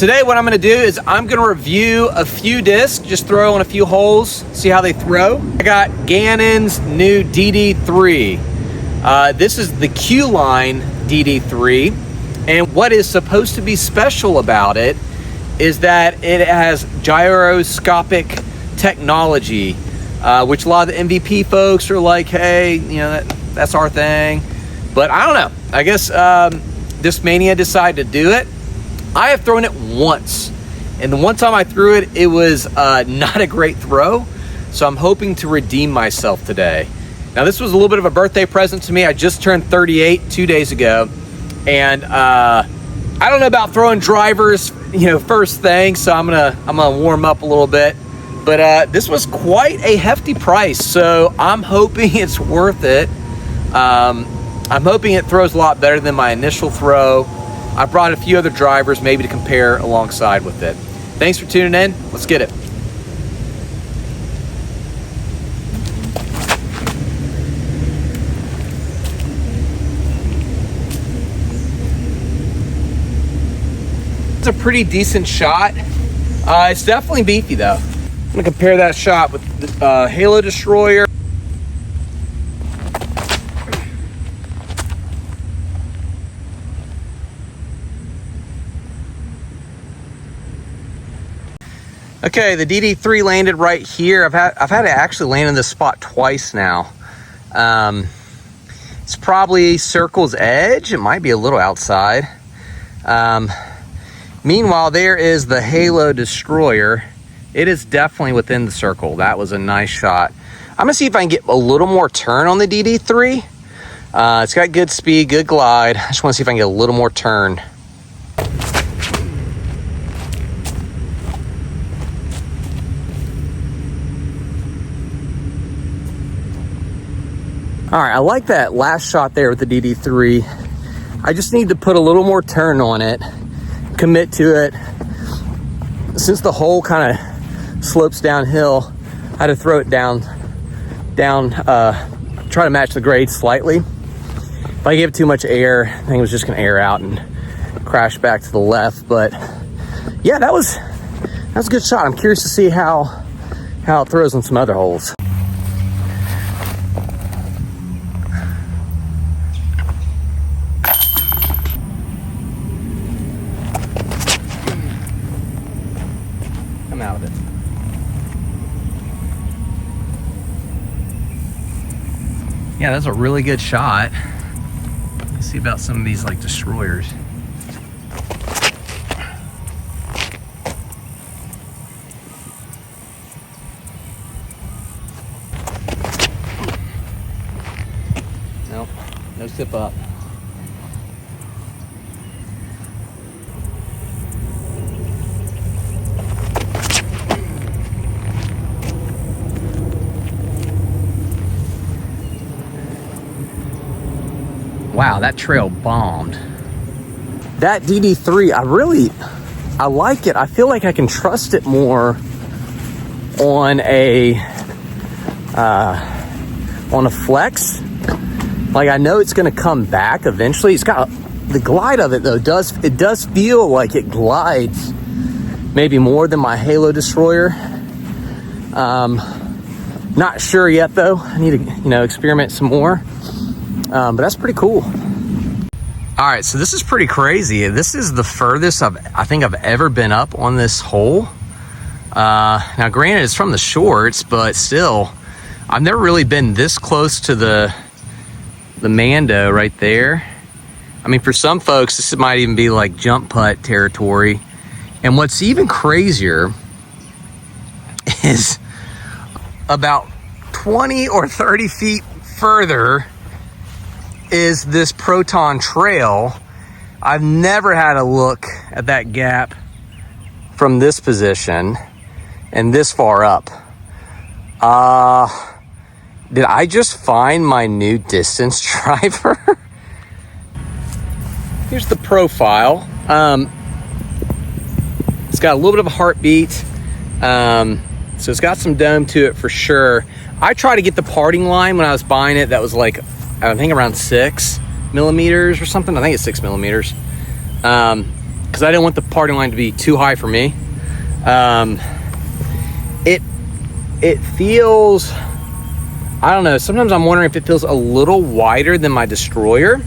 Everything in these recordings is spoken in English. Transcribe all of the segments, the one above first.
Today what I'm going to do is I'm going to review a few discs, just throw on a few holes, see how they throw. I got Gannon's new DD3. This is the Q-Line DD3, and what is supposed to be special about it is that it has gyroscopic technology, which a lot of the MVP folks are like, hey, you know, that's our thing. But I don't know. I guess this mania decided to do it. I have thrown it once, and the one time I threw it, it was not a great throw, so I'm hoping to redeem myself today. Now, this was a little bit of a birthday present to me. I just turned 38 2 days ago, and I don't know about throwing drivers, you know, first thing, so I'm gonna warm up a little bit. But this was quite a hefty price, so I'm hoping it's worth it. I'm hoping it throws a lot better than my initial throw. I brought a few other drivers maybe to compare alongside with it. Thanks for tuning in. Let's get it. It's a pretty decent shot. It's definitely beefy though. I'm gonna compare that shot with the Halo Destroyer. Okay, the DD3 landed right here. I've had to actually land in this spot twice now. It's probably circle's edge. It might be a little outside. Meanwhile, there is the Halo Destroyer. It is definitely within the circle. That was a nice shot. I'm gonna see if I can get a little more turn on the DD3. It's got good speed, good glide. I just wanna see if I can get a little more turn. All right, I like that last shot there with the DD3. I just need to put a little more turn on it, commit to it. Since the hole kind of slopes downhill, I had to throw it down, try to match the grade slightly. If I gave it too much air, I think it was just gonna air out and crash back to the left. But yeah, that was a good shot. I'm curious to see how it throws on some other holes. Come out of it. Yeah, that's a really good shot. Let's see about some of these like destroyers. Nope, no tip up. Wow, that trail bombed. That DD3, I like it. I feel like I can trust it more on a flex. Like, I know it's gonna come back eventually. It's got the glide of it though. It does feel like it glides maybe more than my Halo Destroyer. Not sure yet though. I need to, experiment some more. But that's pretty cool. All right, so this is pretty crazy. This is the furthest I think I've ever been up on this hole. Now, granted, it's from the shorts, but still, I've never really been this close to the Mando right there. I mean, for some folks, this might even be like jump putt territory. And what's even crazier is about 20 or 30 feet further is this Proton Trail. I've never had a look at that gap from this position and this far up. Did I just find my new distance driver? Here's the profile. It's got a little bit of a heartbeat. So it's got some dome to it for sure. I tried to get the parting line when I was buying it. That was like, I think around 6 millimeters or something. I think it's 6 millimeters. because I didn't want the parting line to be too high for me. It feels, I don't know, sometimes I'm wondering if it feels a little wider than my Destroyer,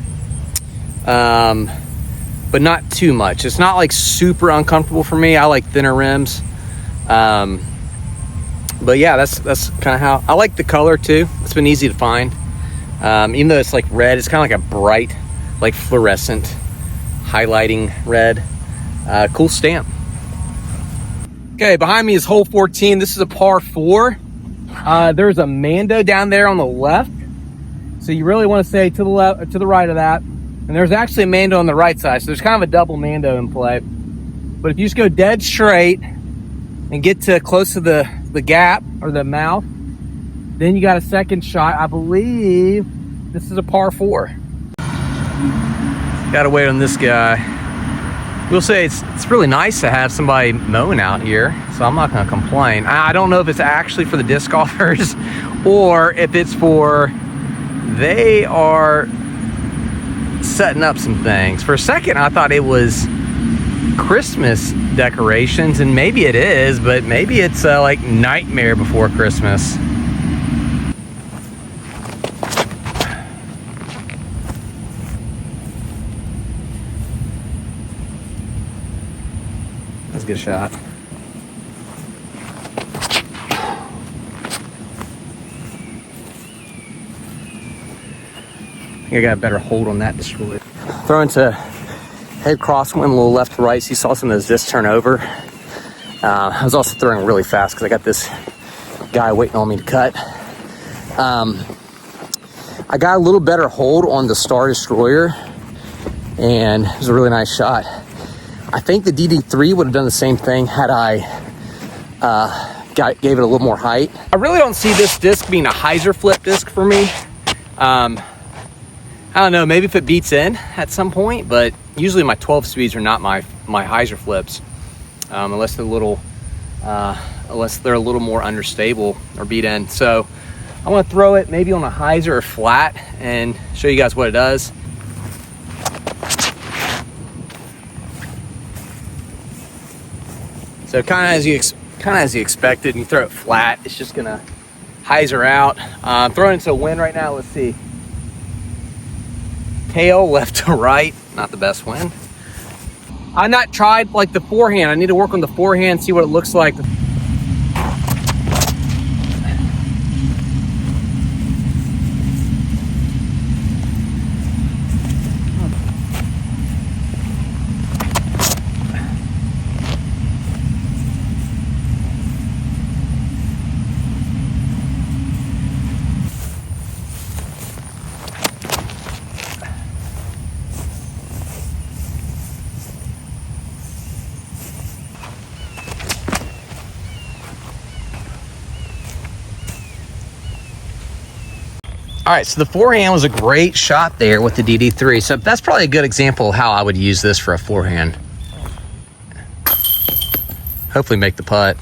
but not too much. It's not like super uncomfortable for me. I like thinner rims. But yeah, that's kind of how I like the color too. It's been easy to find. Even though it's like red, it's kind of like a bright, like fluorescent highlighting red. Cool stamp. Okay, behind me is hole 14. This is a par 4. There's a Mando down there on the left. So you really want to stay to the left, to the right of that. And there's actually a Mando on the right side. So there's kind of a double Mando in play. But if you just go dead straight and get to close to the gap or the mouth, then you got a second shot. I believe this is a par 4. Gotta wait on this guy. We'll say it's really nice to have somebody mowing out here, so I'm not gonna complain. I don't know if it's actually for the disc golfers or if it's for, they are setting up some things. For a second, I thought it was Christmas decorations, and maybe it is, but maybe it's like Nightmare Before Christmas. That's a good shot. I think I got a better hold on that Destroyer. Throwing to head crosswind, a little left to right, so you saw some of those discs turn over. I was also throwing really fast because I got this guy waiting on me to cut. I got a little better hold on the Star Destroyer, and it was a really nice shot. I think the DD3 would have done the same thing had I gave it a little more height. I really don't see this disc being a hyzer flip disc for me. I don't know, maybe if it beats in at some point, but usually my 12 speeds are not my hyzer flips, unless they're a little more understable or beat in. So I want to throw it maybe on a hyzer or flat and show you guys what it does. So kind of as you expected, and you throw it flat, it's just gonna hyzer out. I'm throwing into a wind right now. Let's see. Tail left to right, not the best wind. I've not tried like the forehand. I need to work on the forehand, see what it looks like. All right, so the forehand was a great shot there with the DD3. So that's probably a good example of how I would use this for a forehand. Hopefully make the putt.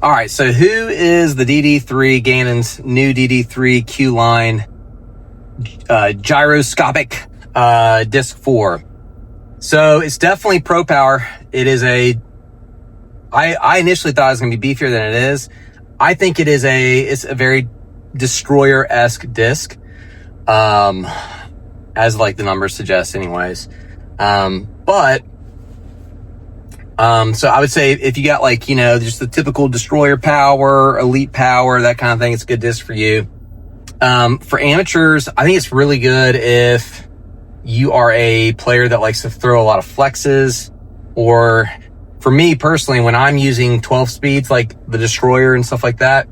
All right, so who is the DD3, Gannon's new DD3 Q-Line gyroscopic disc 4? So it's definitely Pro Power. It is I initially thought it was gonna be beefier than it is. I think it's a very Destroyer-esque disc, as like the numbers suggest anyways. So I would say if you got like, you know, just the typical Destroyer power, elite power, that kind of thing, it's a good disc for you. For amateurs, I think it's really good if you are a player that likes to throw a lot of flexes, or for me personally, when I'm using 12 speeds, like the Destroyer and stuff like that,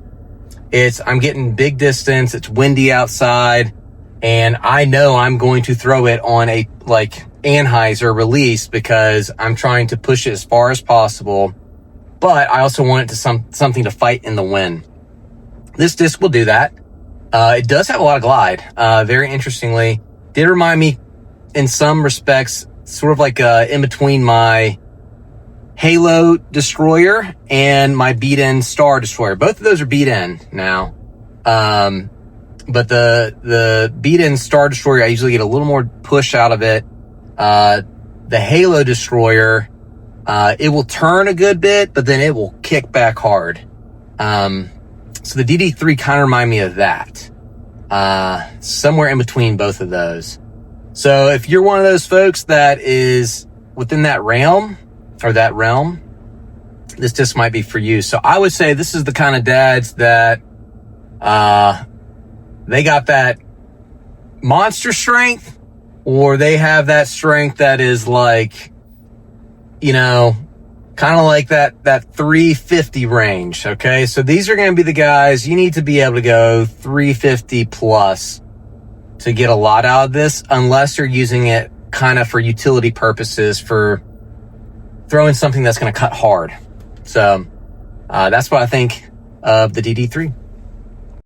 I'm getting big distance, it's windy outside, and I know I'm going to throw it on a like anhyzer release because I'm trying to push it as far as possible, but I also want it to something to fight in the wind. This disc will do that. It does have a lot of glide. Very interestingly, did remind me in some respects, sort of like in between my Halo Destroyer and my beat-in Star Destroyer. Both of those are beat-in now. But the beat-in Star Destroyer, I usually get a little more push out of it. the Halo Destroyer, it will turn a good bit, but then it will kick back hard. So the DD3 kind of remind me of that. Somewhere in between both of those. So if you're one of those folks that is within that realm, this just might be for you. So I would say this is the kind of dads that, they got that monster strength, or they have that strength that is like, you know, kind of like that 350 range. Okay. So these are going to be the guys you need to be able to go 350 plus to get a lot out of this, unless you're using it kind of for utility purposes, for throwing something that's going to cut hard. So, that's what I think of the DD3.